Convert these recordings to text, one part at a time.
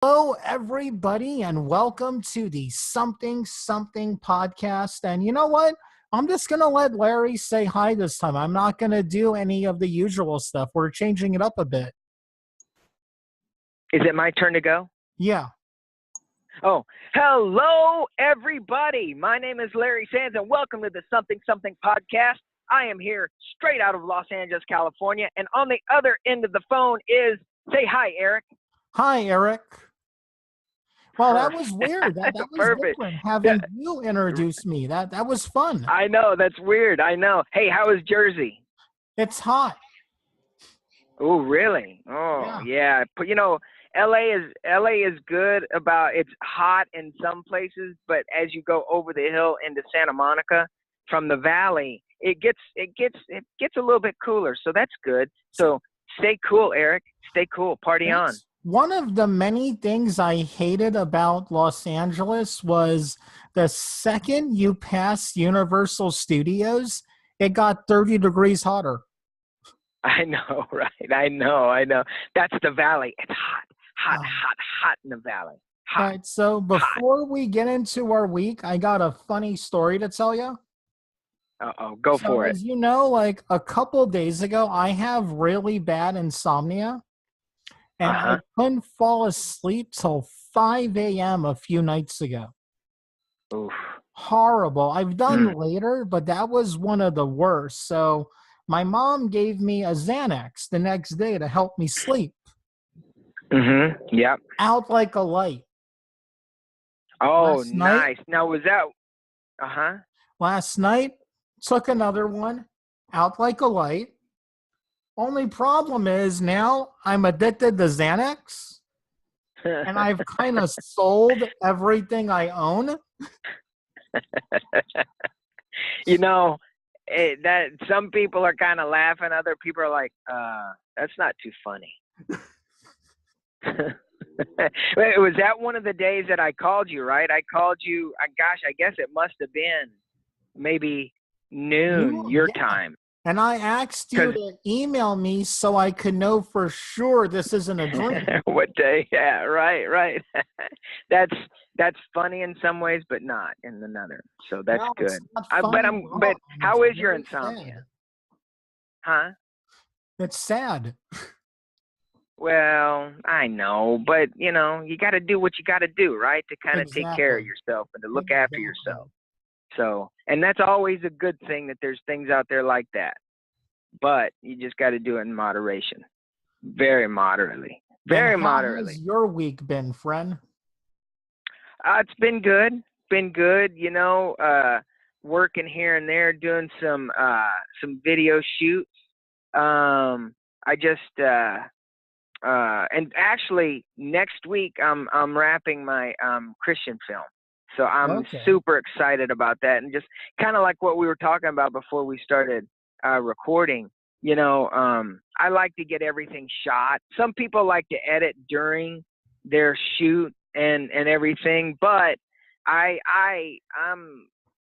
Hello, everybody, and welcome to the Something Something podcast. And you know what? I'm just going to let Larry say hi this time. I'm not going to do any of the usual stuff. We're changing it up a bit. Is it my turn to go? Yeah. Oh, hello, everybody. My name is Larry Sands, and welcome to the Something Something podcast. I am here straight out of Los Angeles, California, and on the other end of the phone is, say hi, Eric. Hi, Eric. Well, that was weird. That was Perfect. different, having you introduce me. That was fun. I know, that's weird. I know. Hey, how is Jersey? It's hot. Oh, really? Oh, yeah. But LA is good about it's hot in some places, but as you go over the hill into Santa Monica from the valley, it gets a little bit cooler. So that's good. So stay cool, Eric. Stay cool. Party on. One of the many things I hated about Los Angeles was the second you passed Universal Studios, it got 30 degrees hotter. I know, right? I know. That's the valley. It's hot in the valley. Hot. All right, so before we get into our week, I got a funny story to tell you. Go for it. As you know, like a couple days ago, I have really bad insomnia. And I couldn't fall asleep till 5 a.m. a few nights ago. Oof. Horrible. I've done later, but that was one of the worst. So my mom gave me a Xanax the next day to help me sleep. Mm-hmm. Yep. Out like a light. Oh, nice. Now, was that... Last night, took another one. Out like a light. Only problem is now I'm addicted to Xanax, and I've kind of sold everything I own. That some people are kind of laughing. Other people are like, that's not too funny. Was that one of the days that I called you, right? I called you, gosh, I guess it must have been maybe noon your time. And I asked you to email me so I could know for sure this isn't a dream. What day? Yeah, right. That's funny in some ways, but not in another. So that's good. But how is your insomnia? Huh? It's sad. Well, I know, but you got to do what you got to do, right? To kind of take care of yourself and to look after yourself. So, and that's always a good thing that there's things out there like that, but you just got to do it in moderation, very moderately. How has your week been, friend? It's been good. Working here and there, doing some video shoots. And actually next week I'm wrapping my Christian film. So I'm super excited about that. And just kind of like what we were talking about before we started recording, I like to get everything shot. Some people like to edit during their shoot and everything, but I'm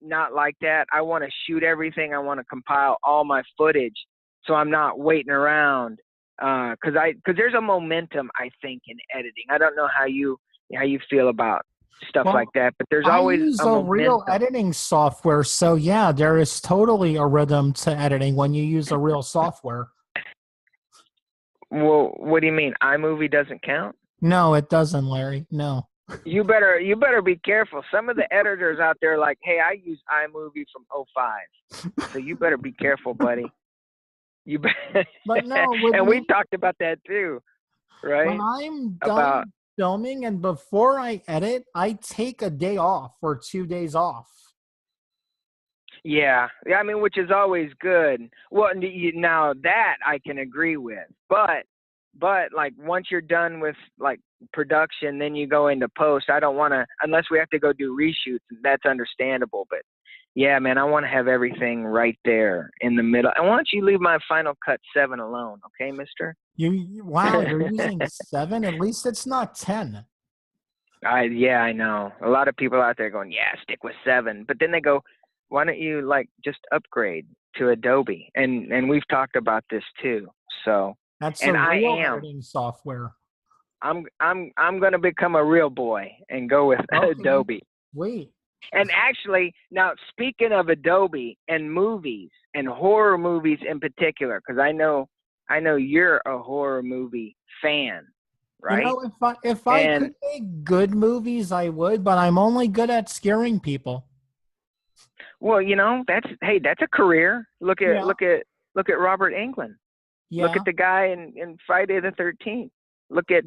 not like that. I want to shoot everything. I want to compile all my footage so I'm not waiting around. Cause there's a momentum, I think, in editing. I don't know how you feel about stuff like that, but there's always I use a real editing software. So yeah, there is totally a rhythm to editing when you use a real software. Well, what do you mean? iMovie doesn't count? No, it doesn't, Larry. No. You better be careful. Some of the editors out there are like, hey, I use iMovie from 2005. So you better be careful, buddy. But no, and we talked about that too, right? When I'm done filming and before I edit, I take a day off or 2 days off. Yeah, I mean, which is always good. Well, now that I can agree with, but like once you're done with like production, then you go into post. I don't want to, unless we have to go do reshoots. That's understandable, but yeah, man, I want to have everything right there in the middle. And why don't you leave my Final Cut 7 alone, okay, mister? Wow, you're using 7? At least it's not 10. Yeah, I know. A lot of people out there going, yeah, stick with 7. But then they go, why don't you like just upgrade to Adobe? And we've talked about this too. So that's a real editing software. I'm gonna become a real boy and go with Adobe. Wait. And actually, now speaking of Adobe and movies and horror movies in particular, because I know you're a horror movie fan, right? You know, if I could make good movies, I would, but I'm only good at scaring people. Well, you know, that's a career. Look at Robert Englund. Yeah. Look at the guy in Friday the 13th. Look at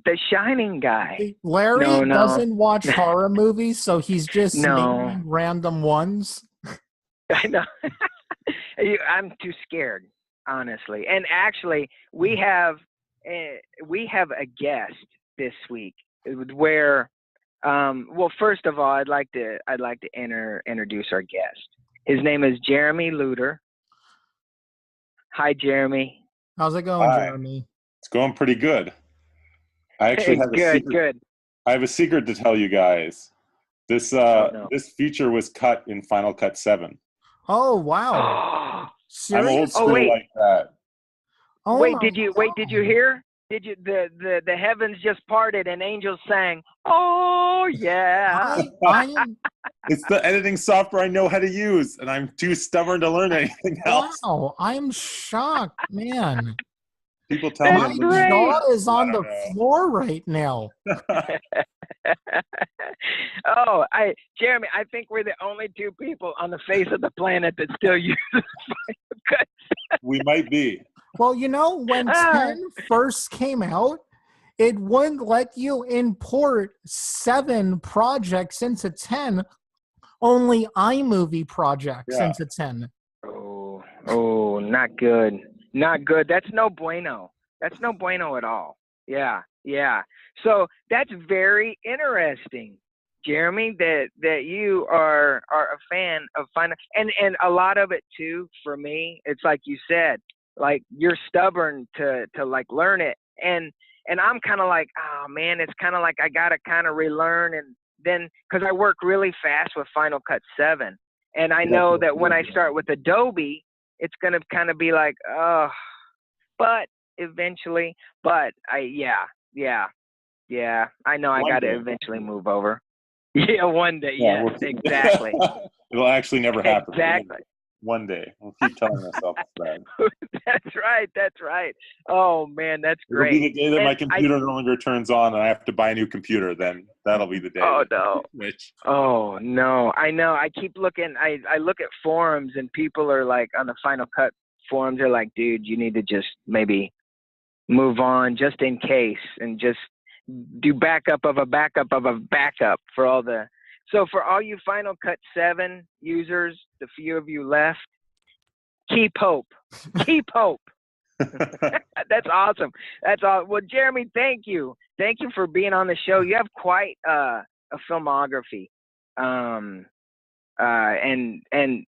the Shining guy. Larry doesn't watch horror movies, so he's just naming random ones. I know. I'm too scared, honestly. And actually, we have a guest this week where well, first of all, I'd like to introduce our guest. His name is Jeremy Lutter. Hi, Jeremy. How's it going, Jeremy? It's going pretty good. I actually have a secret. I have a secret to tell you guys. This this feature was cut in Final Cut 7. Oh wow! I'm old school like that. Oh, did you hear? Did you the heavens just parted and angels sang? Oh yeah! It's the editing software I know how to use, and I'm too stubborn to learn anything else. Wow, I'm shocked, man. People tell me my jaw is on the floor right now. Jeremy, I think we're the only two people on the face of the planet that still use Final Cut. We might be. Well, you know, when 10 first came out, it wouldn't let you import 7 projects into 10, only iMovie projects into 10. Oh, not good. Not good. That's no bueno. That's no bueno at all. Yeah. So that's very interesting, Jeremy, that you are a fan of Final, and a lot of it too, for me, it's like you said, like you're stubborn to like learn it. And I'm kind of like, oh man, it's kind of like I got to kind of relearn. And then, cause I work really fast with Final Cut 7. And I know that when I start with Adobe, it's going to kind of be like, but eventually, I know I got to eventually move over. Yeah, one day. Yeah, yes, exactly. It'll actually never happen. Exactly. One day. We'll keep telling ourselves that. That's right. Oh, man, that's great. It'll be the day that my computer no longer turns on and I have to buy a new computer. Then that'll be the day. Oh, no. Oh, no. I know. I keep looking. I look at forums and people are like, on the Final Cut forums, they're like, dude, you need to just maybe move on just in case and just do backup of a backup of a backup for all the. So for all you Final Cut 7 users, the few of you left, keep hope. Keep hope. That's awesome. That's all. Well, Jeremy, thank you. Thank you for being on the show. You have quite a filmography. And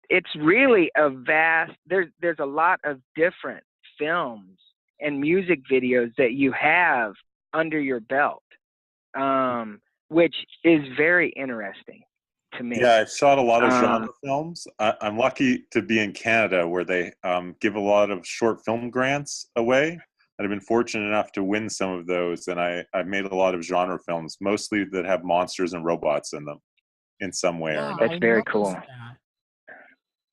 it's really a vast, there's a lot of different films and music videos that you have under your belt. Which is very interesting to me. Yeah, I've shot a lot of genre films. I'm lucky to be in Canada where they give a lot of short film grants away. And I've been fortunate enough to win some of those. And I've made a lot of genre films, mostly that have monsters and robots in them in some way or another. That's very cool.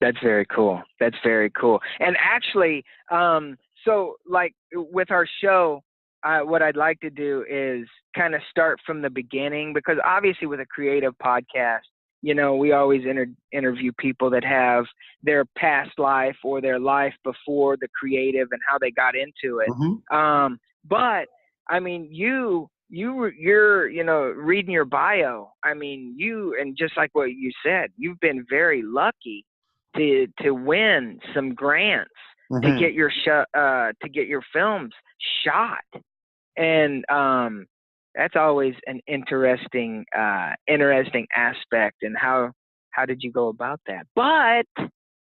That's very cool. That's very cool. And actually, so like with our show, what I'd like to do is kind of start from the beginning, because obviously with a creative podcast, you know, we always interview people that have their past life or their life before the creative and how they got into it. Mm-hmm. But I mean, you're, you know, reading your bio, I mean, and just like what you said, you've been very lucky to win some grants to get your to get your films shot. And that's always an interesting aspect. And how did you go about that? But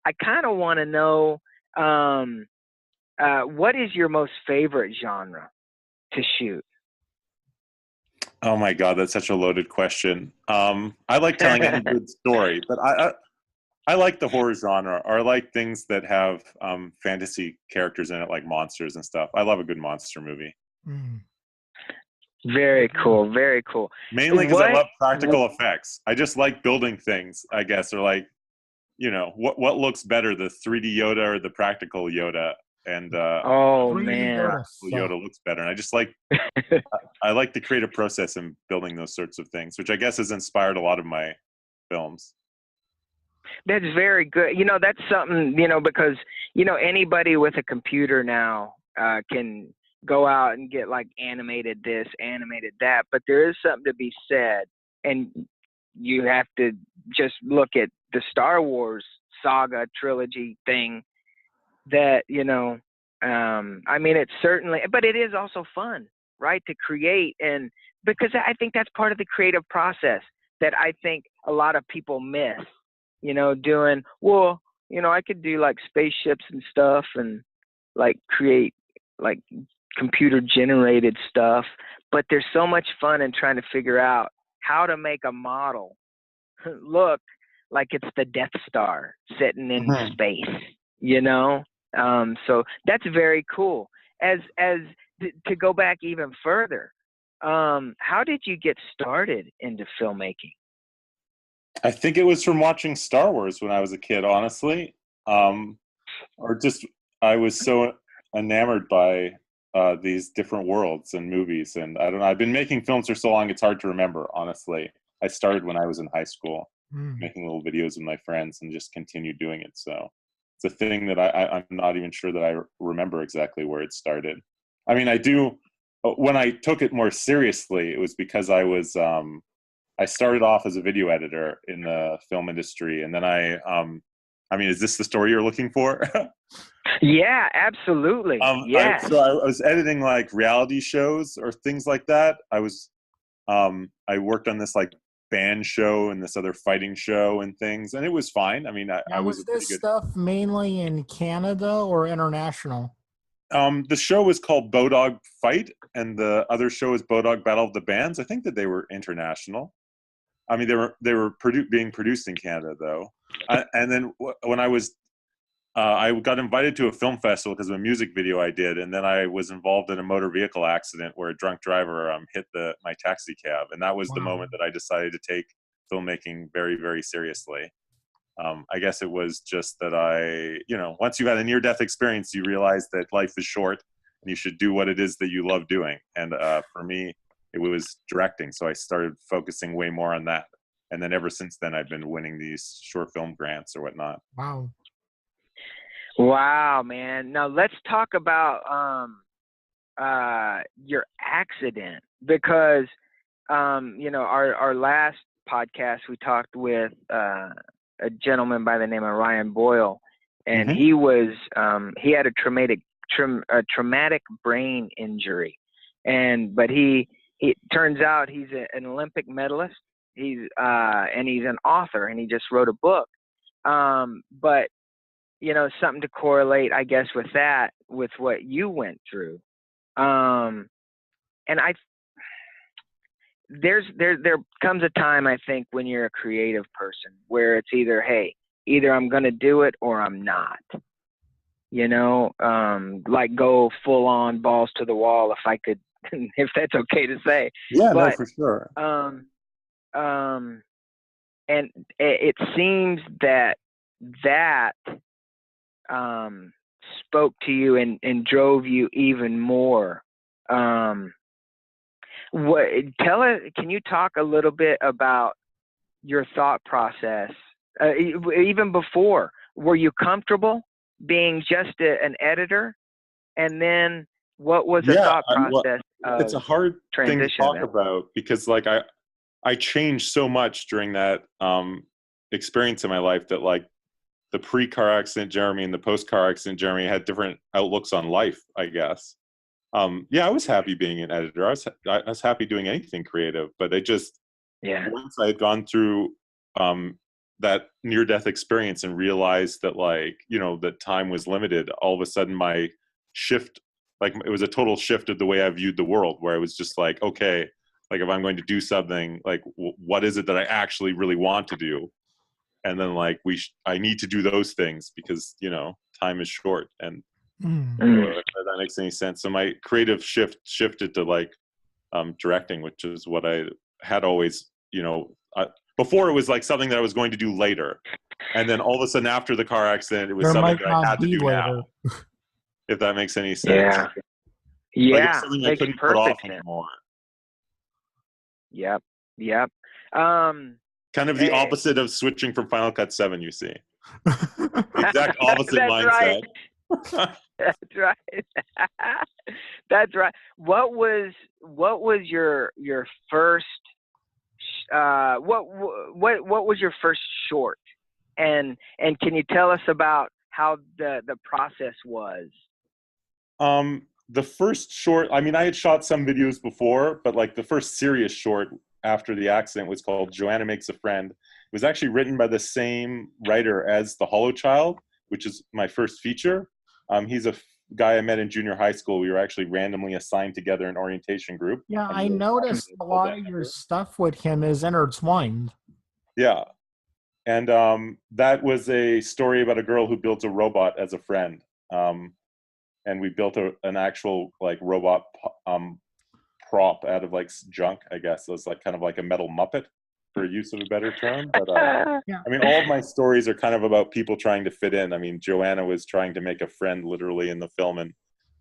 I kind of want to know, what is your most favorite genre to shoot? Oh my God, that's such a loaded question. I like telling any good story, but I like the horror genre, or I like things that have fantasy characters in it, like monsters and stuff. I love a good monster movie. Mm. Very cool. Very cool. Mainly because I love practical effects. I just like building things, I guess, or like, what looks better, the 3D Yoda or the practical Yoda? And oh man, Yoda looks better. And I just like, I like the creative process in building those sorts of things, which I guess has inspired a lot of my films. That's very good. That's something, because, anybody with a computer now can go out and get like animated this, animated that. But there is something to be said. And you have to just look at the Star Wars saga trilogy thing that, I mean, it's certainly, but it is also fun, right? To create. And because I think that's part of the creative process that I think a lot of people miss. Doing, well, I could do like spaceships and stuff and like create like computer generated stuff, but there's so much fun in trying to figure out how to make a model look like it's the Death Star sitting in space, so that's very cool. To go back even further, how did you get started into filmmaking? I think it was from watching Star Wars when I was a kid, honestly. Or just, I was so enamored by these different worlds and movies. And I don't know, I've been making films for so long, it's hard to remember, honestly. I started when I was in high school, making little videos with my friends and just continued doing it. So it's a thing that I'm not even sure that I remember exactly where it started. I mean, I do, when I took it more seriously, it was because I started off as a video editor in the film industry, and then I mean, is this the story you're looking for? Yeah, absolutely. Yeah. So I was editing like reality shows or things like that. I worked on this like band show and this other fighting show and things, and it was fine. I mean, I was this stuff mainly in Canada or international? The show was called Bodog Fight, and the other show is Bodog Battle of the Bands. I think that they were international. I mean, they were being produced in Canada, though. And then when I got invited to a film festival because of a music video I did, and then I was involved in a motor vehicle accident where a drunk driver hit my taxi cab, and that was the moment that I decided to take filmmaking very, very seriously. I guess it was just that once you've had a near-death experience, you realize that life is short and you should do what it is that you love doing. And for me, it was directing, so I started focusing way more on that. And then ever since then, I've been winning these short film grants or whatnot. Wow, man. Now let's talk about your accident, because our last podcast we talked with a gentleman by the name of Ryan Boyle, and he had a traumatic brain injury, but it turns out he's an Olympic medalist. He's an author, and he just wrote a book. But something to correlate, I guess, with that, with what you went through. And there comes a time, I think, when you're a creative person where it's either I'm going to do it or I'm not. Like go full on balls to the wall, if I could, if that's okay to say. Yeah, no, for sure. And it seems that spoke to you and drove you even more. Can you talk a little bit about your thought process? Even before, were you comfortable being just an editor? And then what was the thought process? It's a hard thing to talk about because like I changed so much during that experience in my life that like the pre-car accident Jeremy and the post-car accident Jeremy had different outlooks on life, I guess. I was happy being an editor. I was happy doing anything creative, but once I had gone through that near-death experience and realized that that time was limited, all of a sudden my shift, like it was a total shift of the way I viewed the world, where I was just like, okay, like if I'm going to do something, like what is it that I actually really want to do? and then like I need to do those things because time is short, and if that makes any sense. So my creative shifted to like directing, which is what I had always, before it was like something that I was going to do later, and then all of a sudden after the car accident, it was There something might that I not had to be do later. now. If that makes any sense. Yeah. Like it was something I Makes couldn't put off perfect sense. anymore. Yep. Kind of the opposite of switching from Final Cut 7, you see. The exact opposite That's mindset. Right. That's right. That's right. What was your first what was your first short? And can you tell us about how the process was? The first short, I mean, I had shot some videos before, but like the first serious short after the accident was called Joanna Makes a Friend. It was actually written by the same writer as The Hollow Child, which is my first feature. He's a guy I met in junior high school. We were actually randomly assigned together in orientation group. Yeah, I noticed a lot of your stuff with him is intertwined. Yeah. And that was a story about a girl who builds a robot as a friend. And we built an actual like robot prop out of like junk, I guess. It was like kind of like a metal Muppet, for use of a better term. But Yeah. I mean, all of my stories are kind of about people trying to fit in. I mean, Joanna was trying to make a friend literally in the film, and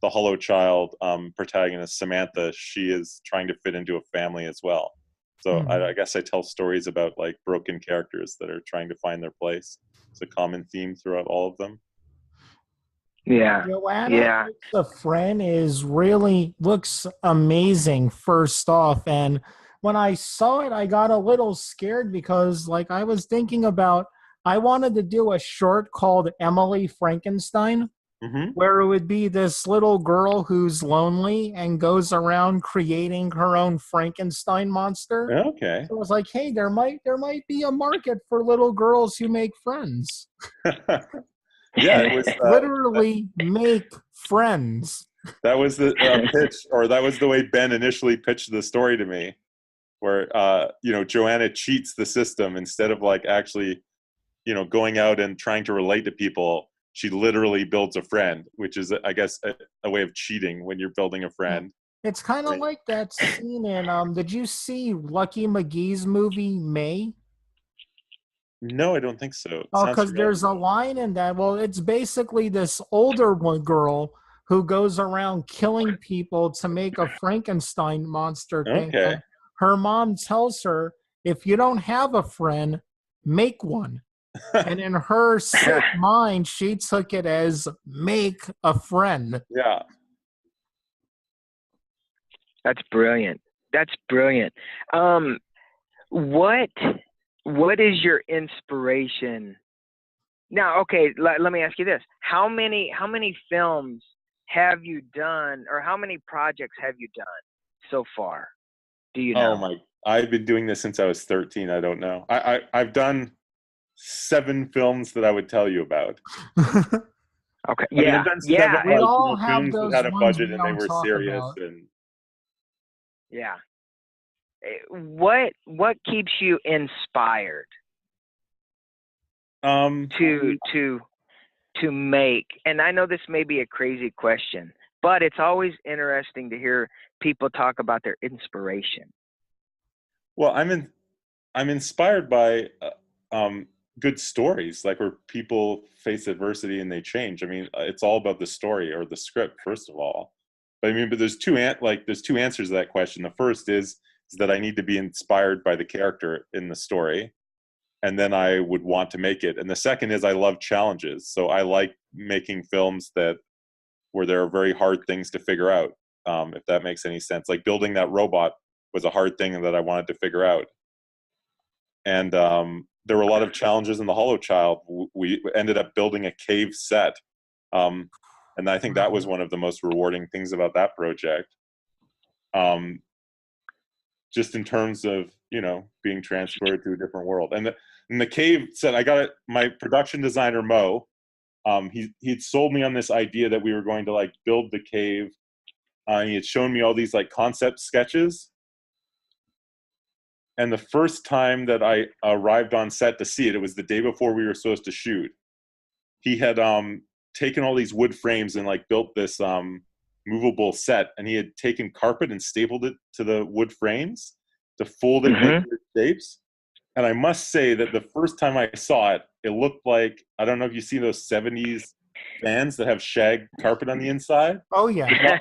the Hollow Child protagonist, Samantha, she is trying to fit into a family as well. So I guess I tell stories about like broken characters that are trying to find their place. It's a common theme throughout all of them. Yeah. Joanna Makes a Friend looks amazing first off. And when I saw it, I got a little scared because like I was thinking about, I wanted to do a short called Emily Frankenstein, where it would be this little girl who's lonely and goes around creating her own Frankenstein monster. Okay. So I was like, hey, there might be a market for little girls who make friends. Yeah, it was literally make friends. That was the pitch, or that was the way Ben initially pitched the story to me, where Joanna cheats the system instead of like actually, going out and trying to relate to people. She literally builds a friend, which is, I guess, a way of cheating when you're building a friend. It's kind of like that scene in. Did you see Lucky McGee's movie May? No, I don't think so. Because there's a line in that. Well, it's basically this older girl who goes around killing people to make a Frankenstein monster thing. Okay. And her mom tells her, if you don't have a friend, make one. And in her sick mind, she took it as make a friend. Yeah. That's brilliant. What is your inspiration? Now, okay, let me ask you this. How many films have you done, or how many projects have you done so far? Do you know? I've been doing this since I was 13. I don't know. I've done 7 films that I would tell you about. Okay. I mean, I've done 7 we all have films those that had a ones budget we and they don't were talk serious about. and Yeah. What keeps you inspired to make? And I know this may be a crazy question, but it's always interesting to hear people talk about their inspiration. Well, I'm inspired by good stories, like where people face adversity and they change. I mean, it's all about the story or the script, first of all. But I mean, there's two answers to that question. The first is that I need to be inspired by the character in the story, and then I would want to make it. And the second is I love challenges. So I like making films where there are very hard things to figure out, if that makes any sense. Like building that robot was a hard thing that I wanted to figure out. And there were a lot of challenges in The Hollow Child. We ended up building a cave set. And I think that was one of the most rewarding things about that project. Just in terms of, being transferred to a different world. And the cave set, I got it, my production designer, Mo, he'd sold me on this idea that we were going to like build the cave. He had shown me all these like concept sketches. And the first time that I arrived on set to see it, it was the day before we were supposed to shoot. He had taken all these wood frames and like built this movable set, and he had taken carpet and stapled it to the wood frames to fold it into shapes. And I must say that the first time I saw it, it looked like, I don't know if you see those 70s vans that have shag carpet on the inside. Oh, yeah.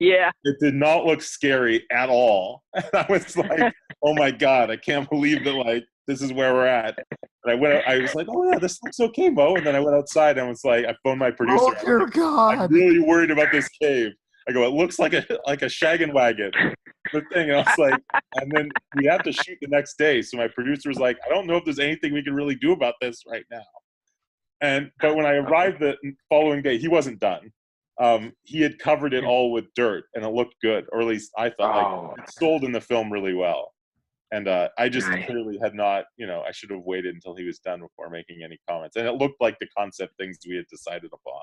Yeah. It did not look scary at all. And I was like, oh my God, I can't believe that, like, this is where we're at. And I was like, oh yeah, this looks okay, Mo. And then I went outside and was like, I phoned my producer. Oh, dear God. I'm really worried about this cave. I go, it looks like a shaggin' wagon. The thing, and I was like, and then we had to shoot the next day. So my producer was like, I don't know if there's anything we can really do about this right now. But when I arrived the following day, he wasn't done. He had covered it all with dirt, and it looked good, or at least I thought. Like, it sold in the film really well. And I just clearly had not, I should have waited until he was done before making any comments. And it looked like the concept things we had decided upon.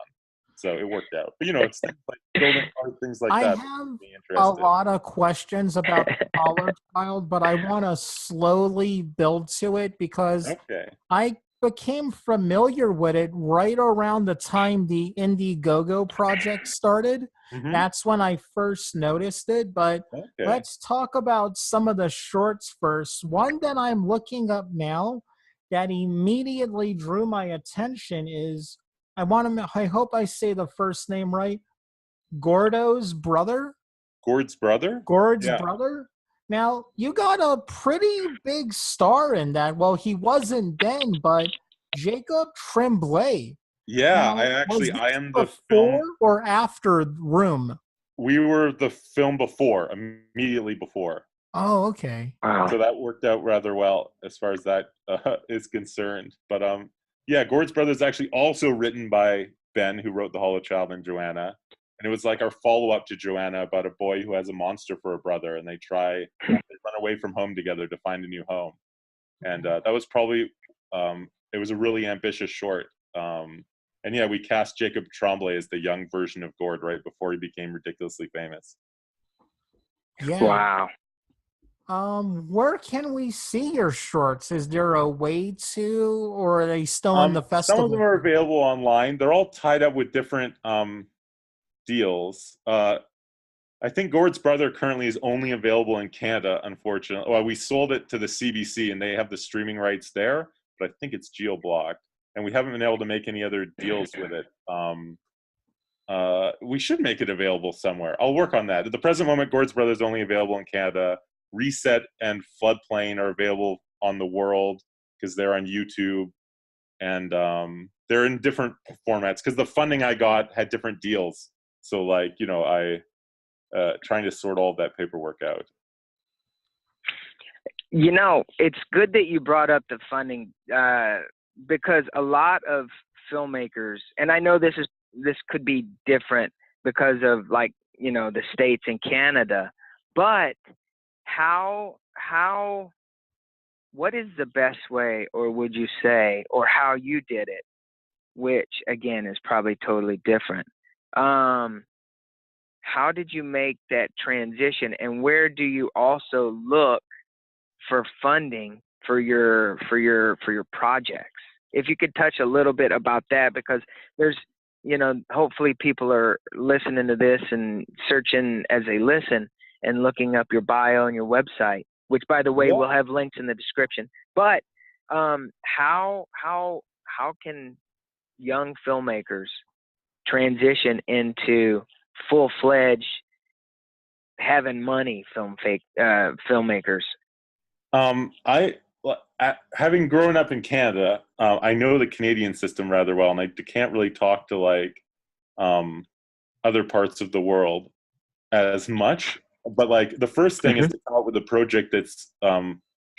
So it worked out. But, it's things like building art, things like that. I have a lot of questions about the Collar Child, but I want to slowly build to it because I became familiar with it right around the time the Indiegogo project started. Mm-hmm. That's when I first noticed it. But let's talk about some of the shorts first. One that I'm looking up now that immediately drew my attention is, I hope I say the first name right, Gord's brother. Gord's brother? Gord's brother. Now, you got a pretty big star in that. Well, he wasn't then, but Jacob Tremblay. Yeah, now, I am the before film. Or after Room? We were the film before, immediately before. Oh, okay. Wow. So that worked out rather well as far as that is concerned. But Gord's brother is actually also written by Ben, who wrote The Hollow Child and Joanna. And it was like our follow-up to Joanna about a boy who has a monster for a brother, and they run away from home together to find a new home. And that was probably, it was a really ambitious short. We cast Jacob Tremblay as the young version of Gord right before he became ridiculously famous. Yeah. Wow. Where can we see your shorts? Is there a way to, or are they still in the festival? Some of them are available online. They're all tied up with different deals. I think Gord's brother currently is only available in Canada, unfortunately. Well, we sold it to the CBC and they have the streaming rights there, but I think it's geo-blocked. And we haven't been able to make any other deals with it. We should make it available somewhere. I'll work on that. At the present moment, Gord's brother is only available in Canada. Reset and Floodplain are available on the world because they're on YouTube. And they're in different formats because the funding I got had different deals. So, I trying to sort all of that paperwork out. It's good that you brought up the funding because a lot of filmmakers, and I know this could be different because of the States and Canada, but what is the best way, or would you say, or how you did it, which again is probably totally different. How did you make that transition, and where do you also look for funding for your projects? If you could touch a little bit about that, because there's, hopefully people are listening to this and searching as they listen and looking up your bio and your website, which, by the way, we'll have links in the description. But how can young filmmakers transition into full-fledged having money filmmakers? Having grown up in Canada, I know the Canadian system rather well, and I can't really talk to other parts of the world as much. But the first thing is to come up with a project that's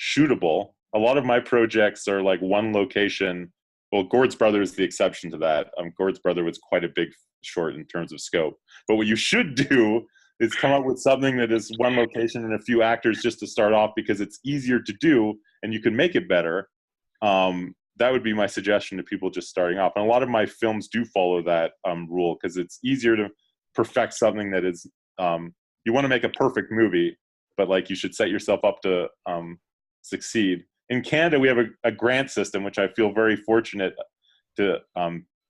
shootable. A lot of my projects are one location. Well, Gord's brother is the exception to that. Gord's brother was quite a big short in terms of scope. But what you should do is come up with something that is one location and a few actors just to start off, because it's easier to do and you can make it better. That would be my suggestion to people just starting off. And a lot of my films do follow that rule, because it's easier to perfect something that is you want to make a perfect movie, but you should set yourself up to succeed. In Canada, we have a grant system, which I feel very fortunate to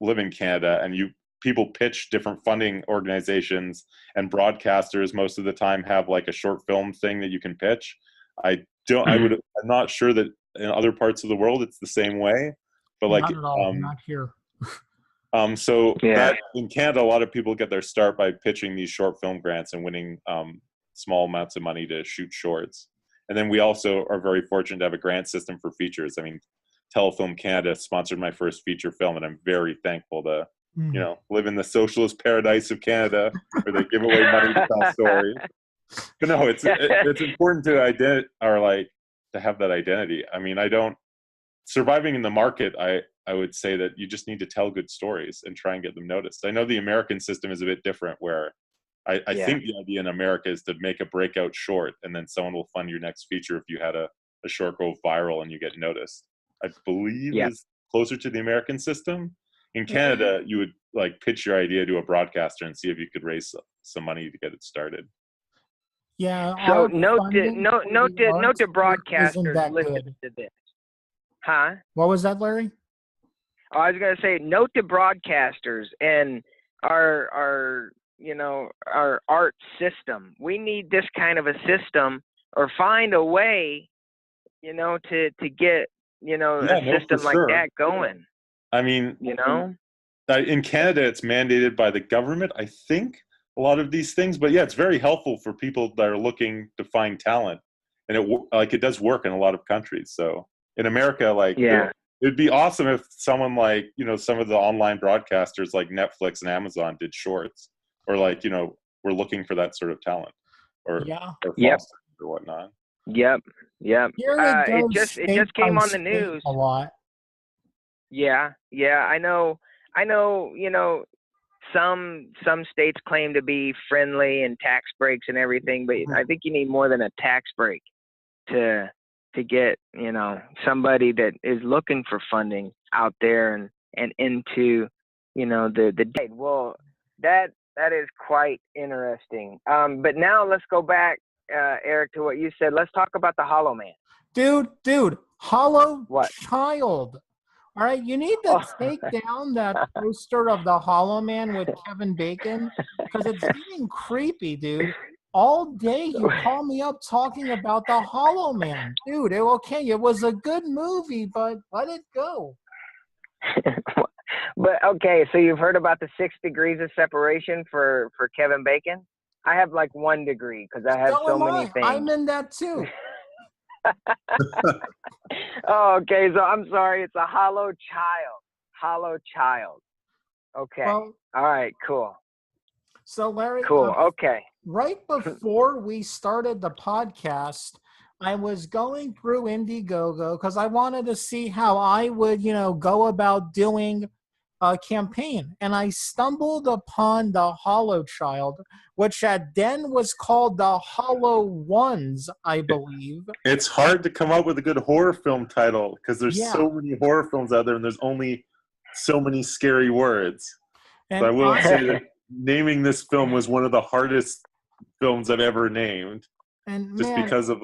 live in Canada, and people pitch different funding organizations, and broadcasters most of the time have like a short film thing that you can pitch. I'm not sure that in other parts of the world it's the same way, but like not at all, not here. That in Canada, a lot of people get their start by pitching these short film grants and winning small amounts of money to shoot shorts. And then we also are very fortunate to have a grant system for features. I mean, Telefilm Canada sponsored my first feature film, and I'm very thankful to, live in the socialist paradise of Canada where they give away money to tell stories. But no, it's important to to have that identity. I mean, surviving in the market, I would say that you just need to tell good stories and try and get them noticed. I know the American system is a bit different, where I think the idea in America is to make a breakout short, and then someone will fund your next feature if you had a short go viral and you get noticed. I believe is closer to the American system. In Canada, you would like pitch your idea to a broadcaster and see if you could raise some money to get it started. Yeah. So note to broadcasters listen to this. Huh? What was that, Larry? Oh, I was gonna say note to broadcasters and our art system. We need this kind of a system, or find a way, to get a system like that going. I mean, in Canada, it's mandated by the government, I think, a lot of these things. But yeah, it's very helpful for people that are looking to find talent, and it does work in a lot of countries. So in America, it'd be awesome if someone like some of the online broadcasters like Netflix and Amazon did shorts, or we're looking for that sort of talent, or whatnot. Yep. It just came on the news a lot. Yeah, I know. Some states claim to be friendly and tax breaks and everything, but I think you need more than a tax break to get somebody that is looking for funding out there and into the day. Well, that is quite interesting. But now let's go back, Eric, to what you said. Let's talk about the Hollow Man. Dude, Hollow Child. All right, you need to take down that poster of the Hollow Man with Kevin Bacon, because it's getting creepy, dude. All day you call me up talking about the Hollow Man. Dude, it was a good movie, but let it go. But okay, so you've heard about the 6 degrees of separation for Kevin Bacon? I have like 1 degree because I have so many things. I'm in that too. Oh, okay, so I'm sorry. It's a hollow child. Okay. Well, all right, cool. So Larry, cool. Okay. Right before we started the podcast, I was going through Indiegogo because I wanted to see how I would, go about doing a campaign. And I stumbled upon the Hollow Child, which then was called the Hollow Ones, I believe. It's hard to come up with a good horror film title because there's so many horror films out there, and there's only so many scary words. And so I will say that naming this film was one of the hardest films I've ever named, and just because of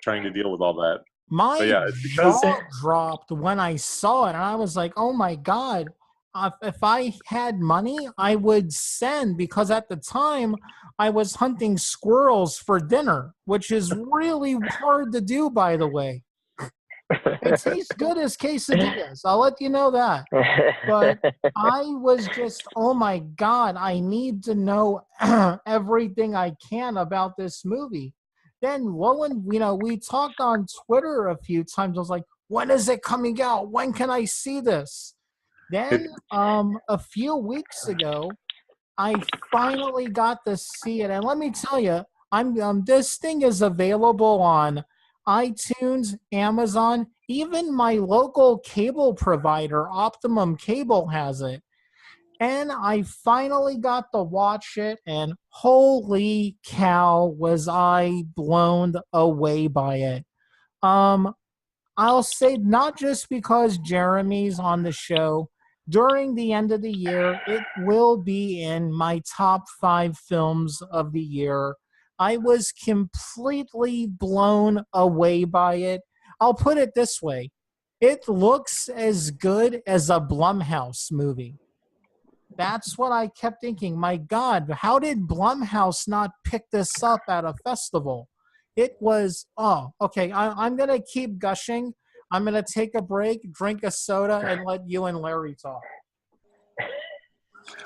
trying to deal with all that. My jaw dropped when I saw it, and I was like, oh my God, if I had money, I would send, because at the time I was hunting squirrels for dinner, which is really hard to do, by the way. It tastes good as quesadillas. I'll let you know that. But I was just, oh my God, I need to know everything I can about this movie. Then we talked on Twitter a few times. I was like, when is it coming out? When can I see this? Then a few weeks ago, I finally got to see it. And let me tell you, this thing is available on iTunes, Amazon, even my local cable provider, Optimum Cable, has it. And I finally got to watch it, and holy cow, was I blown away by it. I'll say not just because Jeremy's on the show. During the end of the year, it will be in my top 5 films of the year. I was completely blown away by it. I'll put it this way. It looks as good as a Blumhouse movie. That's what I kept thinking. My God, how did Blumhouse not pick this up at a festival? It was, oh, okay. I'm going to keep gushing. I'm going to take a break, drink a soda, and let you and Larry talk.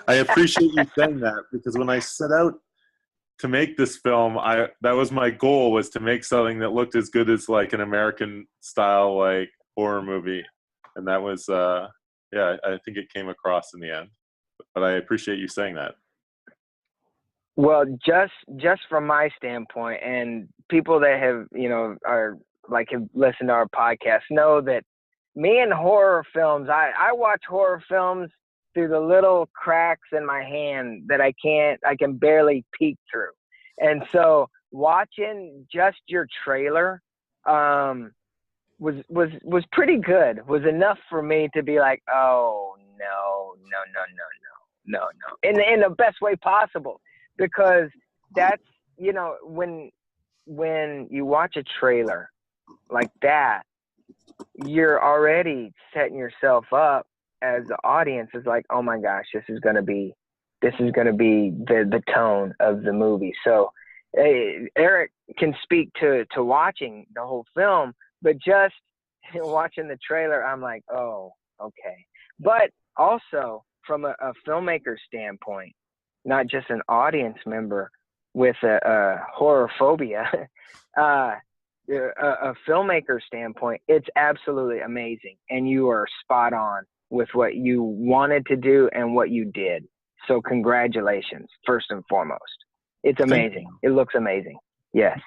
I appreciate you saying that, because when I set out to make this film, that was my goal, was to make something that looked as good as like an American style like horror movie, and that was yeah, I think it came across in the end. But I appreciate you saying that. Well, just from my standpoint, and people that have are like have listened to our podcast know that me and horror films, I watch horror films through the little cracks in my hand that I can barely peek through. And so watching just your trailer was pretty good. Was enough for me to be like, oh no. In the best way possible. Because that's, when you watch a trailer like that, you're already setting yourself up as the audience is like, oh my gosh, this is going to be the tone of the movie. So Eric can speak to watching the whole film, but just watching the trailer, I'm like, oh, okay. But also from a filmmaker standpoint, not just an audience member with a horror phobia, a filmmaker standpoint, it's absolutely amazing. And you are spot on with what you wanted to do and what you did. So congratulations, first and foremost. It's amazing. It looks amazing. Yes.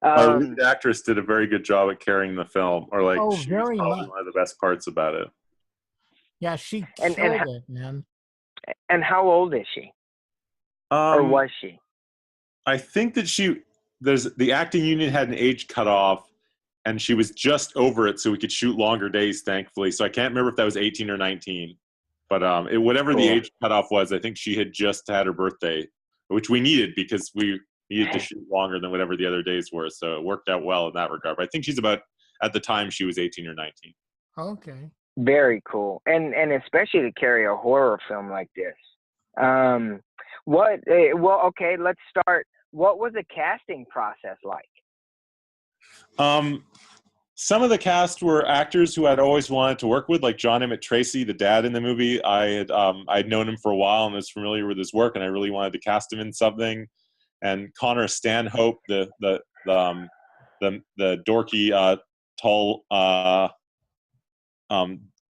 Our lead actress did a very good job at carrying the film, or like she was probably much. one of the best parts about it. Yeah, she killed it, man. And how old is she? Or was she? I think that the acting union had an age cutoff, and she was just over it, so we could shoot longer days, thankfully. So I can't remember if that was 18 or 19. But whatever cool. The age cutoff was, I think she had just had her birthday, which we needed because we needed to shoot longer than whatever the other days were. So it worked out well in that regard. But I think she's about, at the time, she was 18 or 19. Okay. Very cool. And especially to carry a horror film like this. Okay, let's start. What was the casting process like? Some of the cast were actors who I'd always wanted to work with, like John Emmett Tracy, the dad in the movie. I'd known him for a while and was familiar with his work, and I really wanted to cast him in something. And Connor Stanhope, the dorky, tall,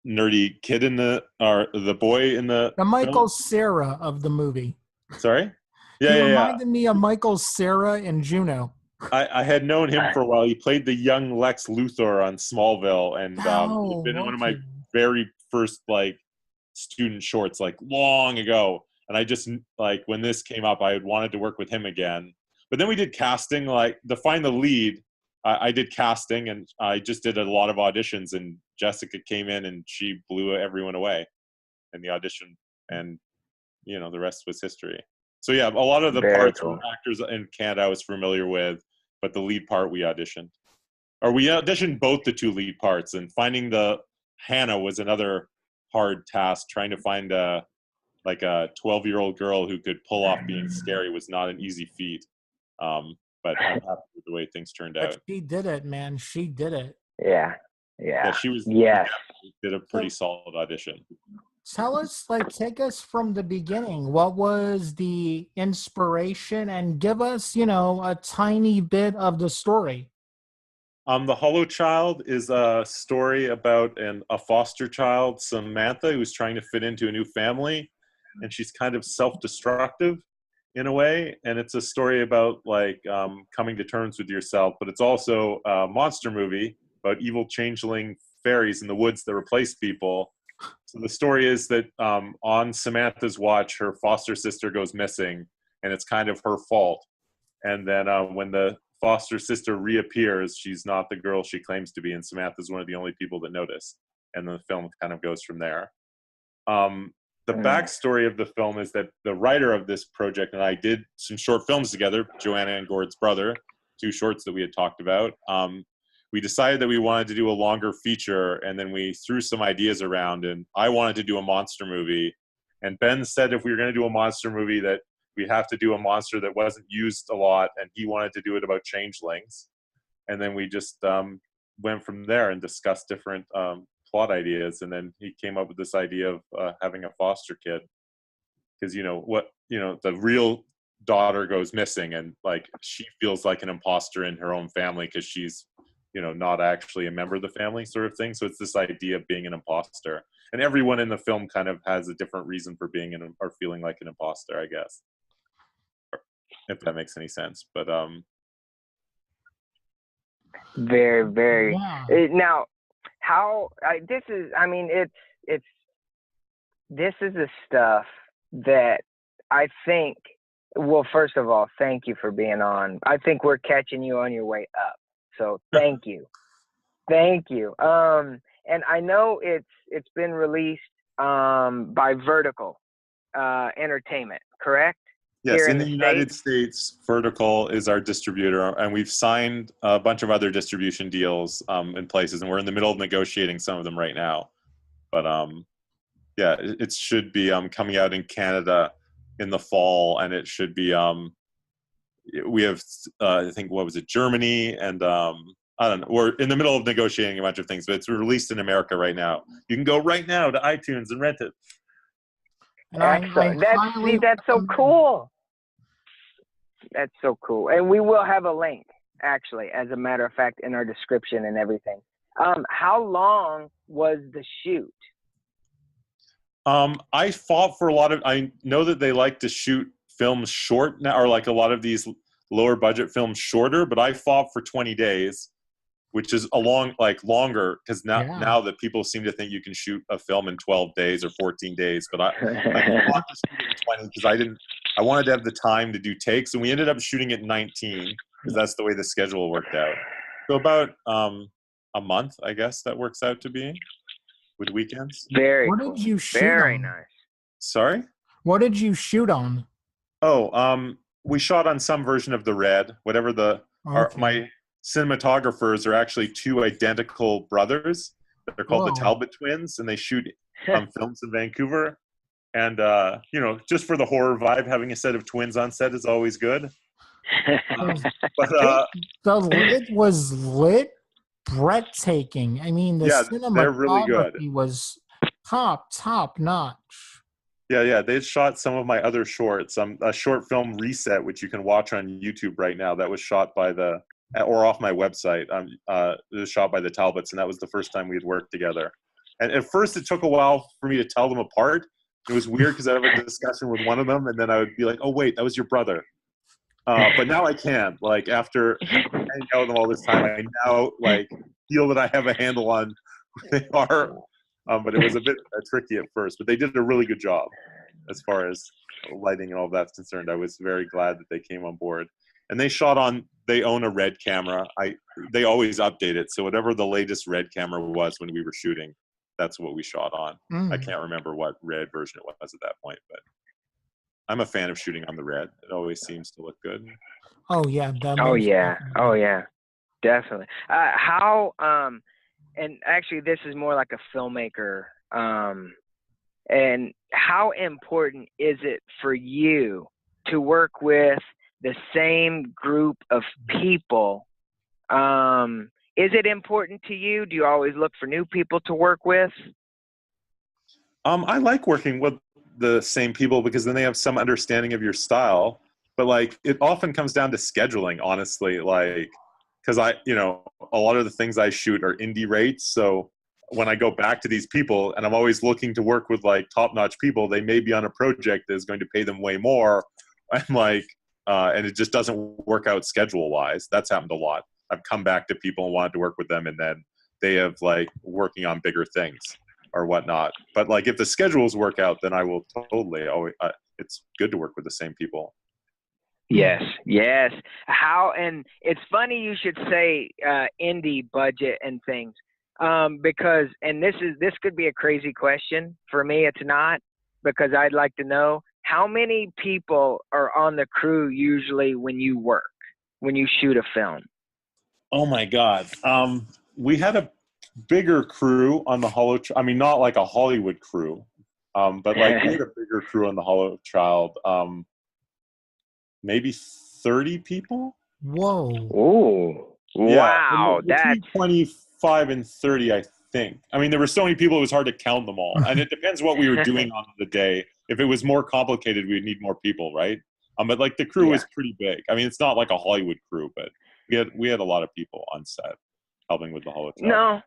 nerdy kid the boy in the Michael Cera of the movie. Sorry? He reminded me of Michael Cera in Juno. I had known him for a while. He played the young Lex Luthor on Smallville, and he'd been in one of my very first student shorts long ago. And I just when this came up, I had wanted to work with him again. But then we did casting, to find the lead. I did casting, and I just did a lot of auditions. And Jessica came in, and she blew everyone away in the audition, and the rest was history. So yeah, a lot of the parts were actors in Canada I was familiar with, but the lead part we auditioned. Or we auditioned both the two lead parts, and finding the Hannah was another hard task. Trying to find a 12-year-old girl who could pull off being scary was not an easy feat. But I'm happy with the way things turned out. She did it, man. She did it. Yeah. She was. Yes. Did a pretty solid audition. Tell us, take us from the beginning. What was the inspiration, and give us, a tiny bit of the story. The Hollow Child is a story about a foster child, Samantha, who's trying to fit into a new family, and she's kind of self-destructive in a way. And it's a story about coming to terms with yourself, but it's also a monster movie about evil changeling fairies in the woods that replace people. So the story is that on Samantha's watch, her foster sister goes missing, and it's kind of her fault. And then when the foster sister reappears, she's not the girl she claims to be, and Samantha's one of the only people that notice. And the film kind of goes from there. the backstory of the film is that the writer of this project and I did some short films together, Joanna and Gord's brother, 2 shorts that we had talked about. We decided that we wanted to do a longer feature, and then we threw some ideas around, and I wanted to do a monster movie. And Ben said if we were going to do a monster movie that we have to do a monster that wasn't used a lot, and he wanted to do it about changelings. And then we just went from there and discussed different plot ideas, and then he came up with this idea of having a foster kid. Because the real daughter goes missing, and like she feels like an imposter in her own family because she's not actually a member of the family, sort of thing. So it's this idea of being an imposter, and everyone in the film kind of has a different reason for being or feeling like an imposter, I guess, if that makes any sense. But very, very. Yeah. Now, this is the stuff that I think. Well, first of all, thank you for being on. I think we're catching you on your way up. So thank you. Thank you. And I know it's been released by Vertical Entertainment, correct? yes, Here in the United States, Vertical is our distributor, and we've signed a bunch of other distribution deals in places, and we're in the middle of negotiating some of them right now. But yeah, it should be coming out in Canada in the fall, and it should be we have I think Germany, and I don't know, we're in the middle of negotiating a bunch of things, but it's released in America right now. You can go right now to iTunes and rent it. Excellent. That's so cool. That's so cool. And we will have a link, actually, as a matter of fact, in our description and everything. How long was the shoot? I fought for I know that they like to shoot films short now, or like a lot of these lower budget films shorter, but I fought for 20 days, which is longer, because now that people seem to think you can shoot a film in 12 days or 14 days, but I fought to shoot it in 20 because I wanted to have the time to do takes, and we ended up shooting it in 19 because that's the way the schedule worked out. So about a month, I guess that works out to be, with weekends. Very What cool. Did you shoot Very on? nice. Sorry? What did you shoot on? Oh, we shot on some version of the Red, whatever my cinematographers are actually 2 identical brothers. They're called the Talbot twins, and they shoot films in Vancouver. And, just for the horror vibe, having a set of twins on set is always good. The lid was breathtaking. I mean, the cinematography they're really good. Was top notch. Yeah. They shot some of my other shorts. A short film, Reset, which you can watch on YouTube right now. That was shot by or off my website. It was shot by the Talbots, and that was the first time we had worked together. And at first, it took a while for me to tell them apart. It was weird because I'd have a discussion with one of them, and then I would be like, "Oh wait, that was your brother." But now I can. Like after hanging out with them all this time, I now feel that I have a handle on who they are. But it was a bit tricky at first, but they did a really good job as far as lighting and all of that's concerned. I was very glad that they came on board. And they own a Red camera. They always update it. So whatever the latest Red camera was when we were shooting, that's what we shot on. I can't remember what Red version it was at that point, but I'm a fan of shooting on the Red. It always seems to look good. Oh yeah. Definitely. And actually, this is more like a filmmaker. And how important is it for you to work with the same group of people? Is it important to you? Do you always look for new people to work with? I like working with the same people because then they have some understanding of your style. But it often comes down to scheduling, honestly. Because a lot of the things I shoot are indie rates. So when I go back to these people, and I'm always looking to work with top-notch people, they may be on a project that is going to pay them way more. And it just doesn't work out schedule-wise. That's happened a lot. I've come back to people and wanted to work with them, and then they have working on bigger things or whatnot. But if the schedules work out, then I will totally always. It's good to work with the same people. Yes. And it's funny you should say indie budget and things, because, and this could be a crazy question for me. It's not, because I'd like to know how many people are on the crew usually when you shoot a film. Oh my God. We had a bigger crew on the I mean, not like a Hollywood crew, but like we had a bigger crew on the Hollow Child. Maybe 30 people. Whoa. Oh, wow. Between 25 and 30, I think. I mean, there were so many people, it was hard to count them all. And it depends what we were doing on the day. If it was more complicated, we'd need more people, right? But like the crew was pretty big. I mean, it's not like a Hollywood crew, but we had a lot of people on set helping with the Hollow Child.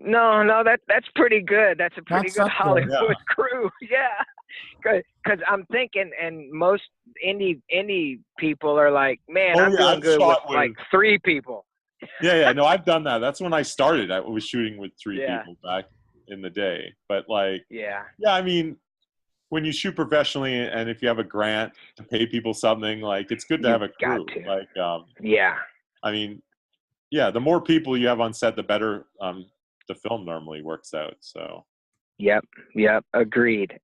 No, that's pretty good. That's a pretty good Hollywood crew. Yeah. Because I'm thinking, and most indie people are like, man, I'm doing good with like 3 people. Yeah. No, I've done that. That's when I started. I was shooting with 3 people back in the day. But like, yeah, I mean, when you shoot professionally and if you have a grant to pay people something, like it's good to have a crew. Like, I mean, yeah, the more people you have on set, the better the film normally works out. So. Yep. Agreed.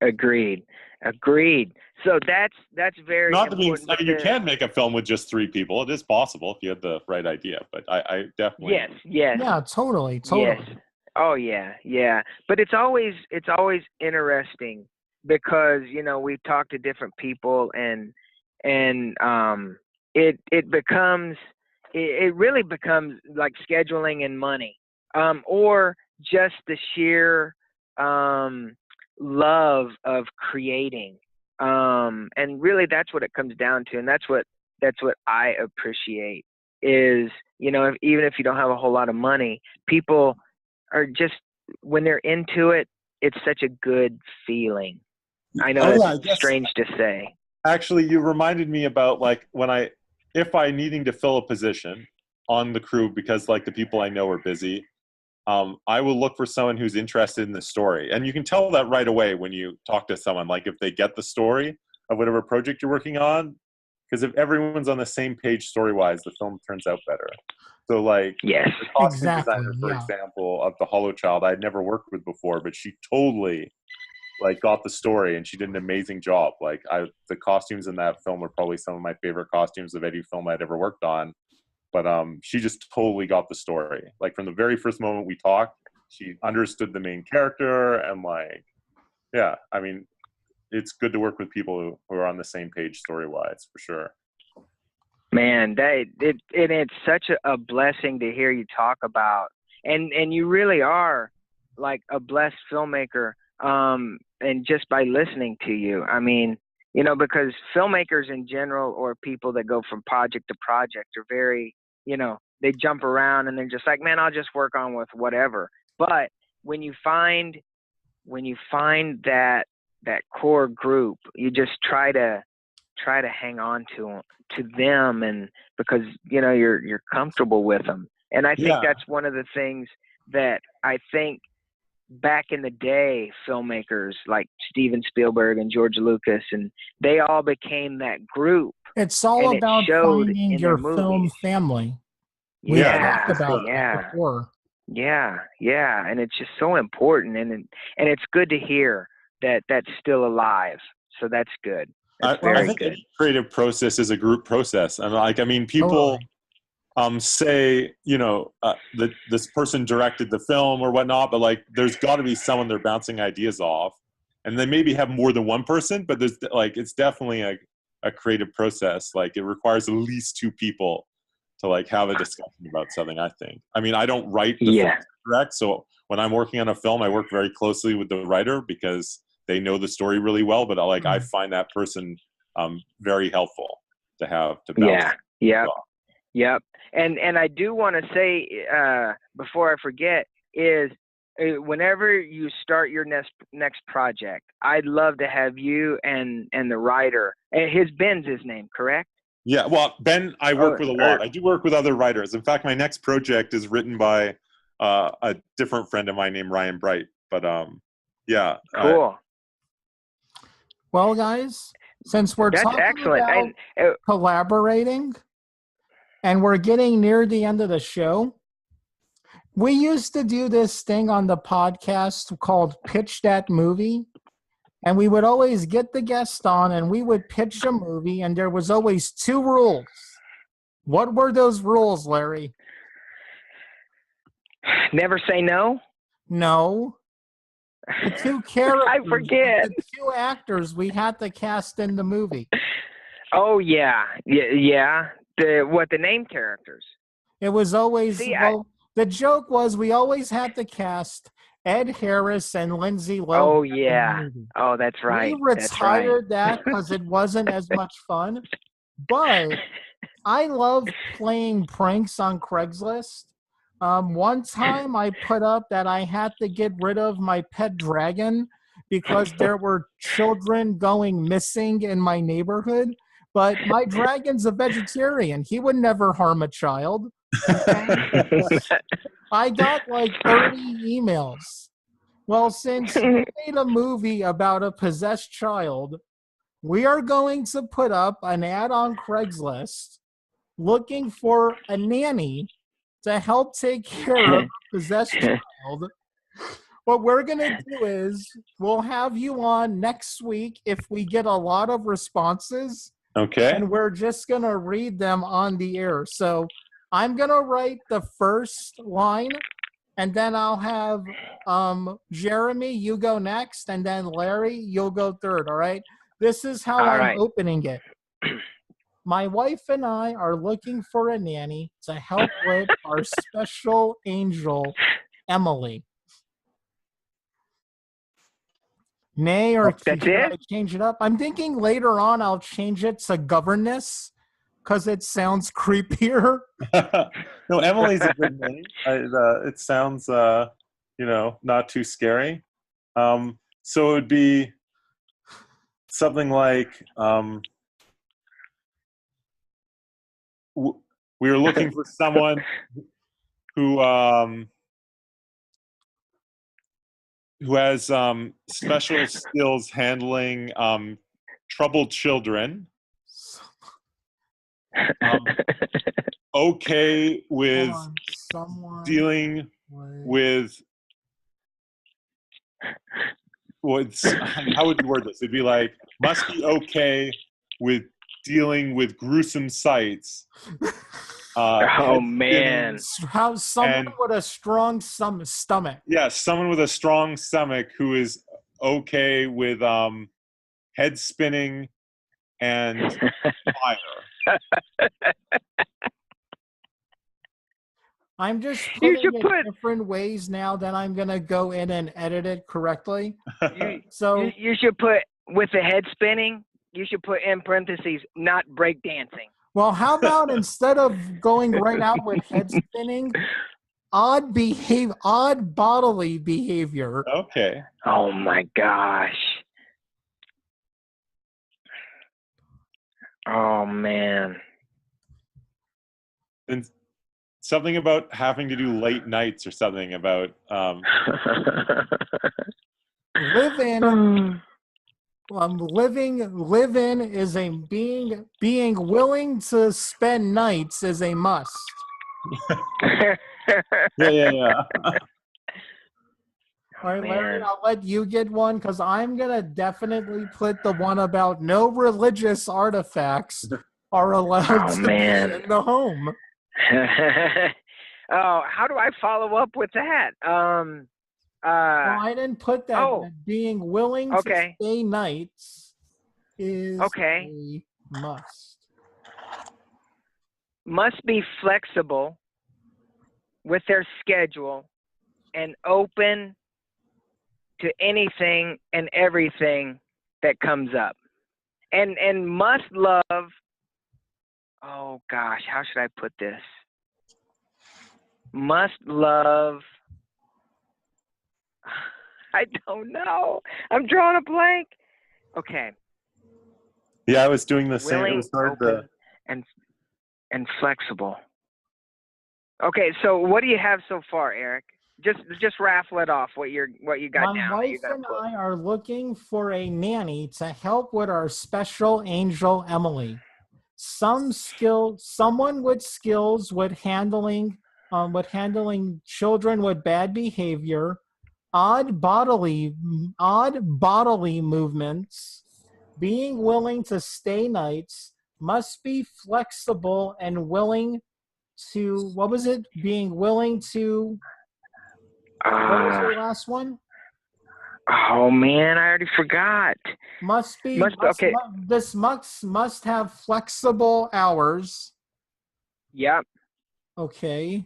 So that's very not to important. I mean, you can make a film with just 3 people. It is possible if you have the right idea. But I definitely yes. Yeah, totally. Yes. Oh yeah. But it's always interesting because we've talked to different people and it really becomes like scheduling and money or just the sheer love of creating and really that's what it comes down to, and that's what I appreciate is even if you don't have a whole lot of money, people are just when they're into it, it's such a good feeling. I know it's strange to say. Actually, you reminded me about like if I needing to fill a position on the crew because like the people I know are busy. I will look for someone who's interested in the story. And you can tell that right away when you talk to someone, like if they get the story of whatever project you're working on, because if everyone's on the same page story-wise, the film turns out better. So like the costume designer, for example, of the Hollow Child, I'd never worked with before, but she totally like got the story and she did an amazing job. Like the costumes in that film were probably some of my favorite costumes of any film I'd ever worked on. But she just totally got the story. Like from the very first moment we talked, she understood the main character and like, yeah, I mean, it's good to work with people who are on the same page story-wise, for sure. Man, it's such a blessing to hear you talk about, and you really are like a blessed filmmaker. And just by listening to you, I mean, because filmmakers in general or people that go from project to project are very, they jump around and they're just like, man, I'll just work on with whatever. But when you find that core group, you just try to hang on to them, and because you're comfortable with them. And I think that's one of the things that I think back in the day, filmmakers like Steven Spielberg and George Lucas, and they all became that group. It's all about finding your film family. We talked about that before. Yeah, and it's just so important, and it's good to hear that that's still alive. So that's good. That's I think good. Any creative process is a group process, and like I mean, people say that this person directed the film or whatnot, but like there's got to be someone they're bouncing ideas off, and they maybe have more than one person, but there's like it's definitely a creative process. Like it requires at least 2 people to like have a discussion about something. I think. I mean, I don't write the film direct, so when I'm working on a film, I work very closely with the writer because they know the story really well. But I find that person very helpful to have to bounce. Yep. And I do want to say before I forget is whenever you start your next project, I'd love to have you and the writer. Ben's his name, correct? Yeah. Well, Ben, I work with a lot. I do work with other writers. In fact, my next project is written by a different friend of mine named Ryan Bright. But yeah. Cool. Well, guys, since we're talking about collaborating, and we're getting near the end of the show, we used to do this thing on the podcast called Pitch That Movie. And we would always get the guest on and we would pitch a movie, and there was always 2 rules. What were those rules, Larry? Never say no? No. The 2 characters, I forget. the 2 actors we had to cast in the movie. Oh, yeah. Yeah. The name characters? It was always, the joke was we always had to cast Ed Harris and Lindsay Lohan. Oh, yeah. Oh, that's right. We retired that because it wasn't as much fun. But I love playing pranks on Craigslist. One time I put up that I had to get rid of my pet dragon because there were children going missing in my neighborhood. But my dragon's a vegetarian. He would never harm a child. I got like 30 emails. Well, since we made a movie about a possessed child, we are going to put up an ad on Craigslist looking for a nanny to help take care of a possessed child. What we're going to do is we'll have you on next week if we get a lot of responses. Okay. And we're just going to read them on the air. So I'm going to write the first line, and then I'll have Jeremy, you go next, and then Larry, you'll go third, all right? This is how I'm opening it. My wife and I are looking for a nanny to help with our special angel, Emily. Nay, or should I change it up? I'm thinking later on I'll change it to governess because it sounds creepier. No, Emily's a good name. It sounds, not too scary. So it would be something like we were looking for someone who has special skills handling troubled children. Okay with dealing with how would you word this? It'd be like, must be okay with dealing with gruesome sights. Oh man! How someone with a strong stomach? Yeah, someone with a strong stomach who is okay with head spinning and fire. I'm just putting it different ways now. Then I'm gonna go in and edit it correctly. You should put with the head spinning. You should put in parentheses, not break dancing. Well, how about instead of going right out with head spinning, odd bodily behavior? Okay. Oh my gosh. Oh man. And something about having to do late nights or something about Live-in is a being willing to spend nights is a must. Yeah. All right, Larry, I'll let you get one because I'm going to definitely put the one about no religious artifacts are allowed to be in the home. Oh, how do I follow up with that? Well, I didn't put that. That being willing to stay nights is a must. Must be flexible with their schedule and open to anything and everything that comes up. And must love, oh gosh, how should I put this? Must love, I don't know. I'm drawing a blank. Okay. Yeah, I was doing the same. It was hard to and flexible. Okay, so what do you have so far, Eric? Just raffle it off. What you got down? My wife and I are looking for a nanny to help with our special angel Emily. Someone with skills with handling children with bad behavior. odd bodily movements, being willing to stay nights, must be flexible and willing to, what was it? Being willing to, what was your last one? Oh man, I already forgot. This must have flexible hours. Yep. Okay.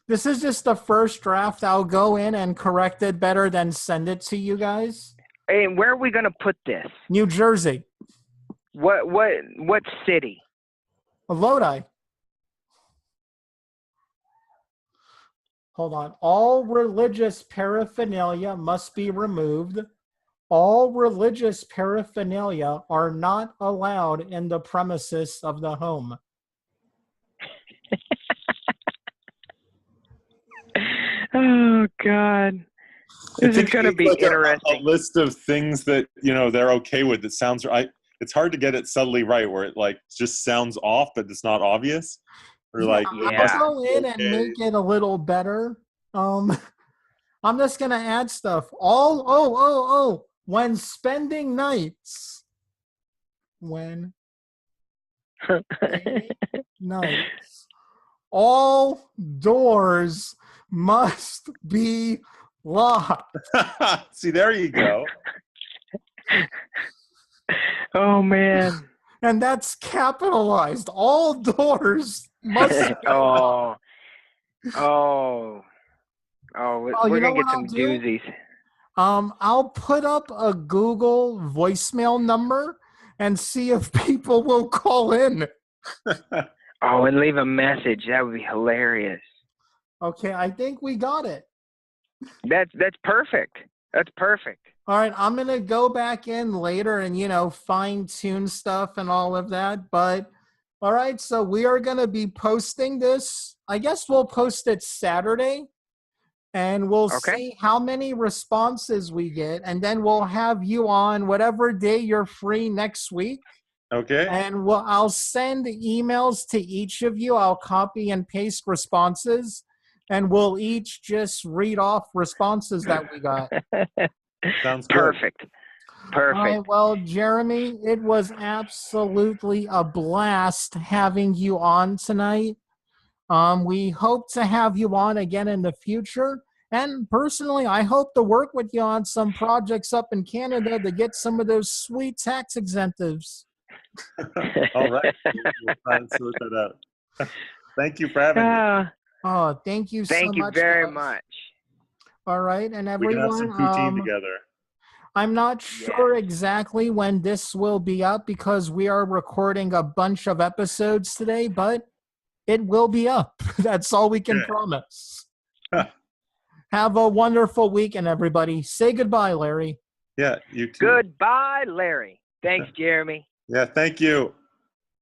This is just the first draft. I'll go in and correct it better, then send it to you guys. Hey, where are we gonna put this? New Jersey. What city? Lodi. Hold on. All religious paraphernalia must be removed. All religious paraphernalia are not allowed in the premises of the home. Oh God. This is going to be like interesting. A list of things that, they're okay with. It sounds right. It's hard to get it subtly right where it like just sounds off, but it's not obvious. Or I'll go in and make it a little better. I'm just going to add stuff. When spending nights. When nights. All doors must be locked. See, there you go. Oh man. And that's capitalized. All doors must be locked. We're gonna get some doozies. I'll put up a Google voicemail number and see if people will call in. And leave a message. That would be hilarious. Okay, I think we got it. That's perfect. That's perfect. All right, I'm going to go back in later and, fine-tune stuff and all of that. But, all right, so we are going to be posting this. I guess we'll post it Saturday. And we'll see how many responses we get. And then we'll have you on whatever day you're free next week. Okay. And I'll send emails to each of you. I'll copy and paste responses. And we'll each just read off responses that we got. Sounds good. Perfect. All right, well, Jeremy, it was absolutely a blast having you on tonight. We hope to have you on again in the future. And personally, I hope to work with you on some projects up in Canada to get some of those sweet tax exemptives. All right. We'll try and sort that out. Thank you for having me. Oh, thank you so much. Thank you very much. All right, and everyone. We can have some poutine together. I'm not sure exactly when this will be up because we are recording a bunch of episodes today, but it will be up. That's all we can promise. Have a wonderful weekend, everybody. Say goodbye, Larry. Yeah, you too. Goodbye, Larry. Thanks, Jeremy. Yeah, thank you.